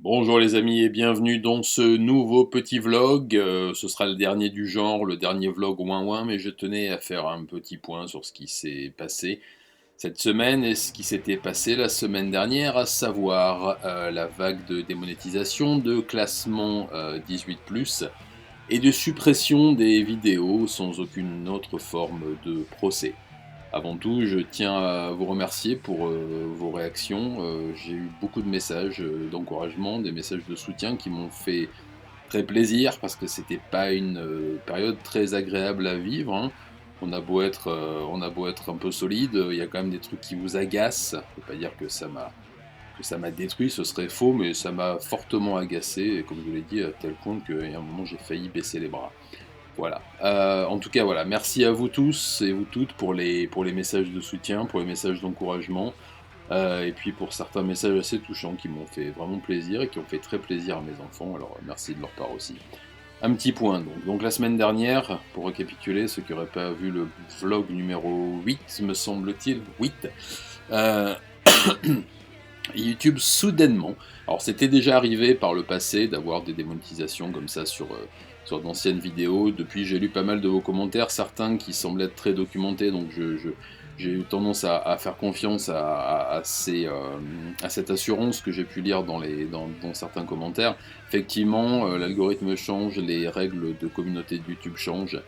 Bonjour les amis et bienvenue dans ce nouveau petit vlog. Ce sera le dernier du genre, le dernier vlog ouin ouin, mais je tenais à faire un petit point sur ce qui s'est passé cette semaine et ce qui s'était passé la semaine dernière, à savoir la vague de démonétisation, de classement 18+, et de suppression des vidéos sans aucune autre forme de procès. Avant tout, je tiens à vous remercier pour vos réactions. J'ai eu beaucoup de messages d'encouragement, des messages de soutien qui m'ont fait très plaisir parce que c'était pas une période très agréable à vivre, hein. On a beau être un peu solide, il y a quand même des trucs qui vous agacent. Je ne veux pas dire que ça m'a détruit, ce serait faux, mais ça m'a fortement agacé, et comme je vous l'ai dit, à tel point qu'à un moment j'ai failli baisser les bras. Voilà. En tout cas, voilà. Merci à vous tous et vous toutes pour les messages de soutien, pour les messages d'encouragement, et puis pour certains messages assez touchants qui m'ont fait vraiment plaisir et qui ont fait très plaisir à mes enfants. Alors merci de leur part aussi. Un petit point donc la semaine dernière, pour récapituler, ceux qui n'auraient pas vu le vlog numéro 8, me semble-t-il, 8, euh, YouTube soudainement, alors c'était déjà arrivé par le passé d'avoir des démonétisations comme ça sur d'anciennes vidéos. Depuis, j'ai lu pas mal de vos commentaires, certains qui semblaient être très documentés, donc j'ai eu tendance à faire confiance à cette assurance que j'ai pu lire dans certains commentaires. Effectivement, l'algorithme change, les règles de communauté de YouTube changent.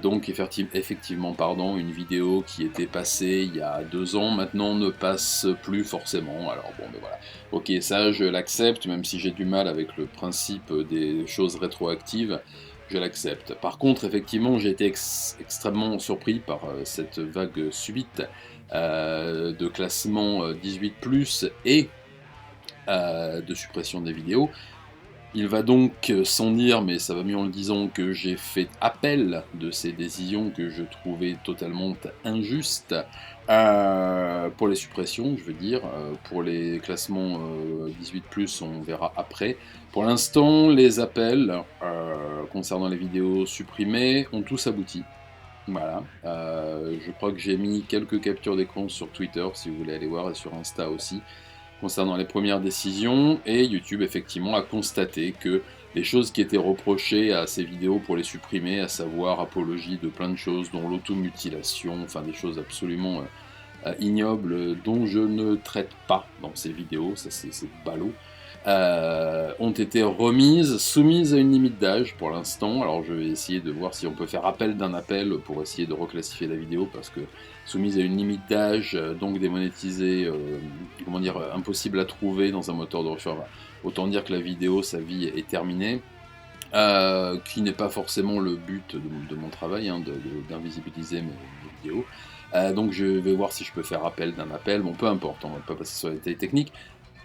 Donc effectivement, pardon, une vidéo qui était passée il y a 2 ans maintenant ne passe plus forcément. Alors bon, mais voilà. Ok, ça je l'accepte, même si j'ai du mal avec le principe des choses rétroactives, je l'accepte. Par contre, effectivement, j'ai été extrêmement surpris par cette vague subite de classement 18+, et de suppression des vidéos. Il va donc sans dire, mais ça va mieux en le disant, que j'ai fait appel de ces décisions que je trouvais totalement injustes. Pour les suppressions, je veux dire, pour les classements 18+, on verra après. Pour l'instant, les appels concernant les vidéos supprimées ont tous abouti. Voilà. Je crois que j'ai mis quelques captures d'écran sur Twitter, si vous voulez aller voir, et sur Insta aussi, concernant les premières décisions, et YouTube effectivement a constaté que les choses qui étaient reprochées à ces vidéos pour les supprimer, à savoir apologie de plein de choses, dont l'automutilation, enfin des choses absolument ignobles dont je ne traite pas dans ces vidéos, ça c'est ballot, ont été soumises à une limite d'âge pour l'instant. Alors je vais essayer de voir si on peut faire appel d'un appel pour essayer de reclassifier la vidéo, parce que soumise à une limite d'âge, donc démonétisée, comment dire, impossible à trouver dans un moteur de recherche. Autant dire que la vidéo, sa vie est terminée. Qui n'est pas forcément le but de mon travail, hein, d'invisibiliser mes vidéos. Donc je vais voir si je peux faire appel d'un appel. Bon, peu importe, on va pas passer sur les détails techniques.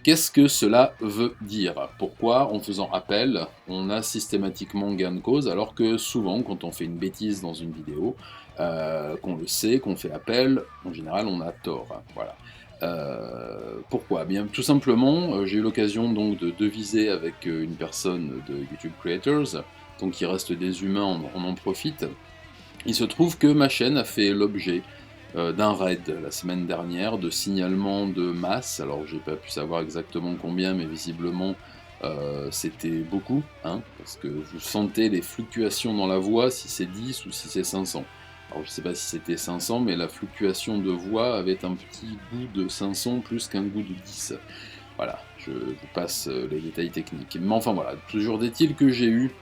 Qu'est-ce que cela veut dire? Pourquoi, en faisant appel, on a systématiquement gain de cause, alors que souvent, quand on fait une bêtise dans une vidéo, qu'on le sait, qu'on fait appel, en général, on a tort. Hein, voilà. Pourquoi? Bien, tout simplement, j'ai eu l'occasion donc de deviser avec une personne de YouTube Creators, donc qui reste des humains, on en profite. Il se trouve que ma chaîne a fait l'objet d'un raid la semaine dernière, de signalements de masse. Alors j'ai pas pu savoir exactement combien, mais visiblement c'était beaucoup, hein, parce que vous sentez les fluctuations dans la voix, si c'est 10 ou si c'est 500. Alors je sais pas si c'était 500, mais la fluctuation de voix avait un petit goût de 500 plus qu'un goût de 10. Voilà, je vous passe les détails techniques. Mais enfin voilà, toujours est-il que j'ai eu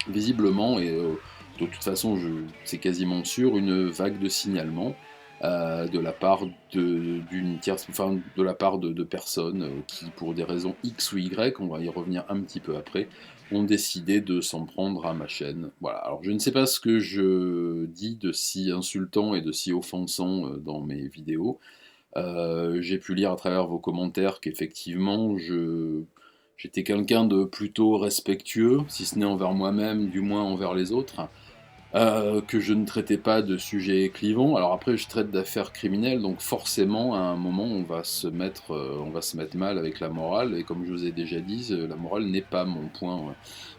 visiblement, et de toute façon c'est quasiment sûr, une vague de signalements de la part d'une tierce, enfin de la part de personnes qui, pour des raisons X ou Y, on va y revenir un petit peu après, ont décidé de s'en prendre à ma chaîne. Voilà. Alors je ne sais pas ce que je dis de si insultant et de si offensant dans mes vidéos. J'ai pu lire à travers vos commentaires qu'effectivement j'étais quelqu'un de plutôt respectueux, si ce n'est envers moi-même, du moins envers les autres, que je ne traitais pas de sujets clivants. Alors après, je traite d'affaires criminelles, donc forcément, à un moment, on va se mettre mal avec la morale, et comme je vous ai déjà dit, la morale n'est pas mon point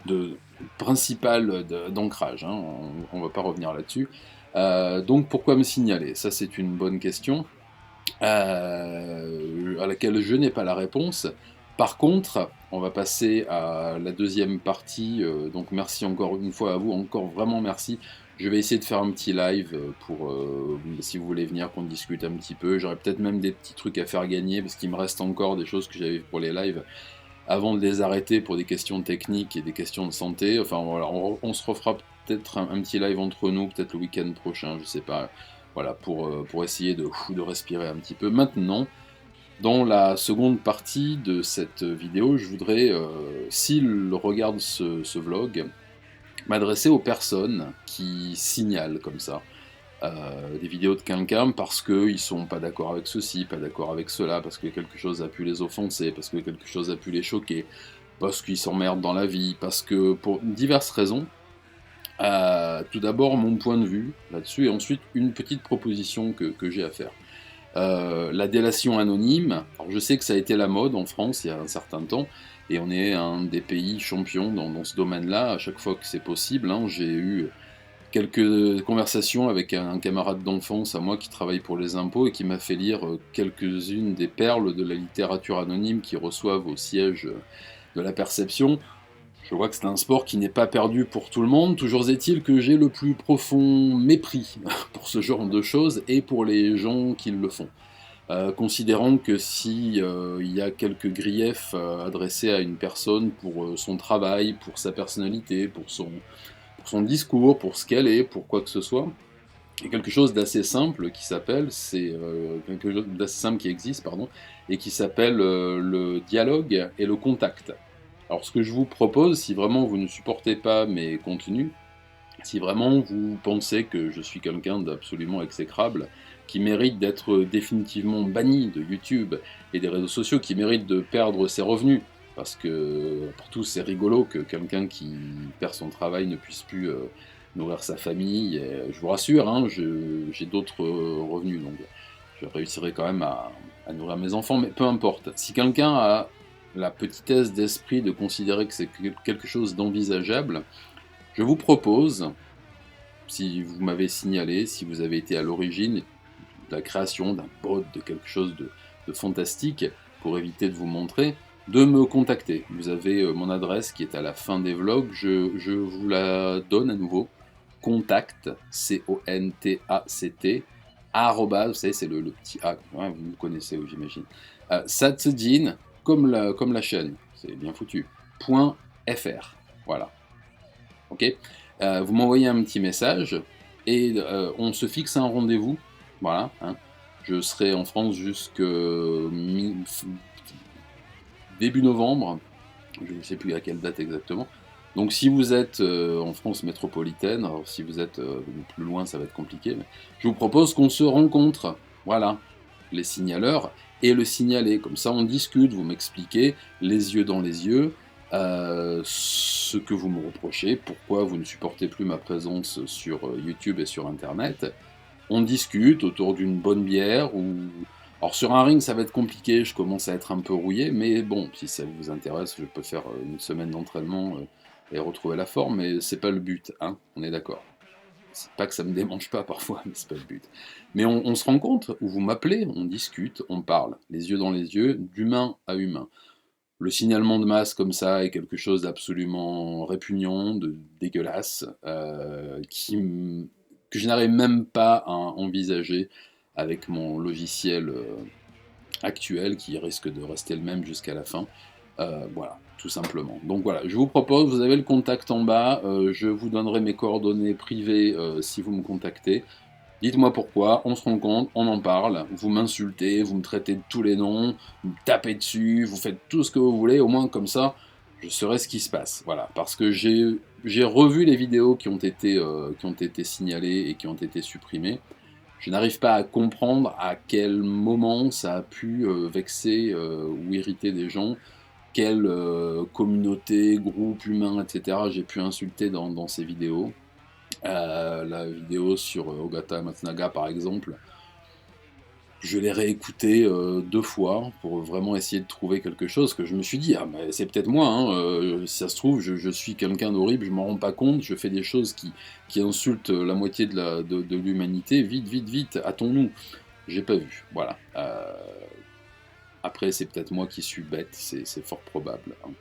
de, principal d'ancrage, hein, on ne va pas revenir là-dessus. Donc pourquoi me signaler? Ça, c'est une bonne question à laquelle je n'ai pas la réponse. Par contre, on va passer à la deuxième partie, donc merci encore une fois à vous, encore vraiment merci. Je vais essayer de faire un petit live pour, si vous voulez venir, qu'on discute un petit peu. J'aurai peut-être même des petits trucs à faire gagner, parce qu'il me reste encore des choses que j'avais pour les lives, avant de les arrêter pour des questions techniques et des questions de santé. Enfin voilà, on se refera peut-être un petit live entre nous, peut-être le week-end prochain, je sais pas. Voilà, pour essayer de respirer un petit peu. Maintenant, dans la seconde partie de cette vidéo, je voudrais, s'ils regardent ce vlog, m'adresser aux personnes qui signalent comme ça des vidéos de quelqu'un parce qu'ils sont pas d'accord avec ceci, pas d'accord avec cela, parce que quelque chose a pu les offenser, parce que quelque chose a pu les choquer, parce qu'ils s'emmerdent dans la vie, parce que pour diverses raisons. Tout d'abord mon point de vue là-dessus, et ensuite une petite proposition que j'ai à faire. La délation anonyme, alors je sais que ça a été la mode en France il y a un certain temps, et on est un des pays champions dans ce domaine-là, à chaque fois que c'est possible. Hein. J'ai eu quelques conversations avec un camarade d'enfance à moi qui travaille pour les impôts et qui m'a fait lire quelques-unes des perles de la littérature anonyme qui reçoivent au siège de la perception. Je vois que c'est un sport qui n'est pas perdu pour tout le monde, toujours est-il que j'ai le plus profond mépris pour ce genre de choses et pour les gens qui le font. Considérant que si il y a quelques griefs adressés à une personne pour son travail, pour sa personnalité, pour son discours, pour ce qu'elle est, pour quoi que ce soit, il y a quelque chose d'assez simple qui s'appelle, c'est quelque chose d'assez simple qui existe, pardon, et qui s'appelle le dialogue et le contact. Alors ce que je vous propose, si vraiment vous ne supportez pas mes contenus, si vraiment vous pensez que je suis quelqu'un d'absolument exécrable, qui mérite d'être définitivement banni de YouTube et des réseaux sociaux, qui mérite de perdre ses revenus, parce que pour tous c'est rigolo que quelqu'un qui perd son travail ne puisse plus nourrir sa famille, et je vous rassure, hein, j'ai d'autres revenus, donc je réussirai quand même à nourrir mes enfants, mais peu importe. Si quelqu'un a la petitesse d'esprit de considérer que c'est quelque chose d'envisageable, je vous propose, si vous m'avez signalé, si vous avez été à l'origine de la création d'un bot, de quelque chose de fantastique, pour éviter de vous montrer, de me contacter. Vous avez mon adresse qui est à la fin des vlogs, je vous la donne à nouveau. Contact, C-O-N-T-A-C-T, arrobase, vous savez, c'est le petit A, ouais, vous me connaissez, j'imagine. Satsudin, comme la chaîne, c'est bien foutu, .fr, voilà. Ok, vous m'envoyez un petit message et on se fixe un rendez-vous. Voilà, hein. Je serai en France jusque début novembre. Je ne sais plus à quelle date exactement. Donc si vous êtes en France métropolitaine, alors si vous êtes plus loin, ça va être compliqué. Mais je vous propose qu'on se rencontre. Voilà, les signaleurs et le signaler. Comme ça, on discute. Vous m'expliquez les yeux dans les yeux. Ce que vous me reprochez, pourquoi vous ne supportez plus ma présence sur YouTube et sur Internet. On discute autour d'une bonne bière ou... Alors sur un ring ça va être compliqué, je commence à être un peu rouillé, mais bon, si ça vous intéresse, je peux faire une semaine d'entraînement et retrouver la forme, mais c'est pas le but, hein, on est d'accord. C'est pas que ça me démange pas parfois, mais c'est pas le but. Mais on se rend compte, où vous m'appelez, on discute, on parle, les yeux dans les yeux, d'humain à humain. Le signalement de masse comme ça est quelque chose d'absolument répugnant, de dégueulasse, que je n'arrive même pas à envisager avec mon logiciel actuel qui risque de rester le même jusqu'à la fin. Voilà, tout simplement. Donc voilà, je vous propose, vous avez le contact en bas, je vous donnerai mes coordonnées privées si vous me contactez. Dites-moi pourquoi, on se rencontre, on en parle, vous m'insultez, vous me traitez de tous les noms, vous me tapez dessus, vous faites tout ce que vous voulez, au moins comme ça, je saurai ce qui se passe. Voilà, parce que j'ai revu les vidéos qui ont été signalées et qui ont été supprimées. Je n'arrive pas à comprendre à quel moment ça a pu vexer ou irriter des gens, quelle communauté, groupe humain, etc. j'ai pu insulter dans ces vidéos. La vidéo sur Ogata Matsunaga par exemple, je l'ai réécoutée 2 fois pour vraiment essayer de trouver quelque chose que je me suis dit, ah mais c'est peut-être moi, hein, si ça se trouve je suis quelqu'un d'horrible, je m'en rends pas compte, je fais des choses qui insultent la moitié de l'humanité, vite, vite, vite, hâtons-nous. J'ai pas vu, voilà. Après, c'est peut-être moi qui suis bête, c'est fort probable, hein.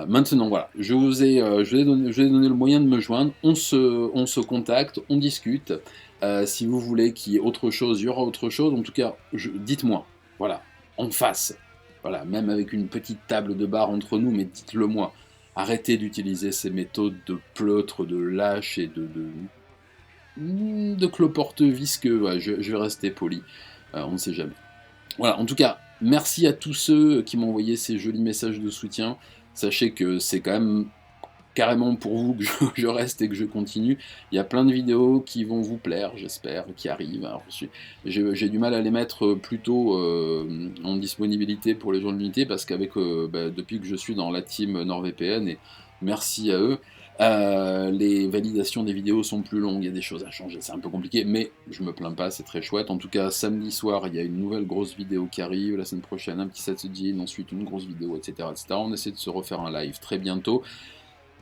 Maintenant, voilà, je vous ai donné le moyen de me joindre. On se contacte, on discute. Si vous voulez qu'il y ait autre chose, il y aura autre chose. En tout cas, dites-moi. Voilà, en face. Voilà, même avec une petite table de bar entre nous, mais dites-le moi. Arrêtez d'utiliser ces méthodes de pleutre, de lâche et de cloporte visqueux. Ouais, je vais rester poli. On ne sait jamais. Voilà, en tout cas, merci à tous ceux qui m'ont envoyé ces jolis messages de soutien. Sachez que c'est quand même carrément pour vous que je reste et que je continue. Il y a plein de vidéos qui vont vous plaire, j'espère, qui arrivent. Alors, j'ai du mal à les mettre plutôt en disponibilité pour les gens de l'unité parce qu'avec depuis que je suis dans la team NordVPN, et merci à eux, les validations des vidéos sont plus longues, il y a des choses à changer, c'est un peu compliqué, mais je me plains pas, c'est très chouette. En tout cas, samedi soir, il y a une nouvelle grosse vidéo qui arrive, la semaine prochaine, un petit Satsujin, ensuite une grosse vidéo, etc., etc. On essaie de se refaire un live très bientôt.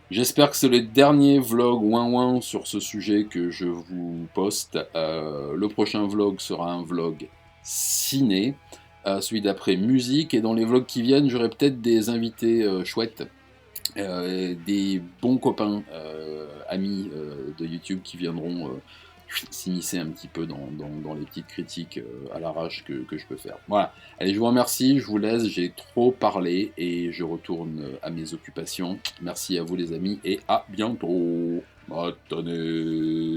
J'espère que c'est le dernier vlog ouin sur ce sujet que je vous poste. Le prochain vlog sera un vlog ciné, celui d'après musique, et dans les vlogs qui viennent, j'aurai peut-être des invités chouettes, des bons copains, amis de YouTube qui viendront s'immiscer un petit peu dans les petites critiques à l'arrache que je peux faire. Voilà. Allez, je vous remercie, je vous laisse, j'ai trop parlé et je retourne à mes occupations. Merci à vous les amis et à bientôt. Attendez.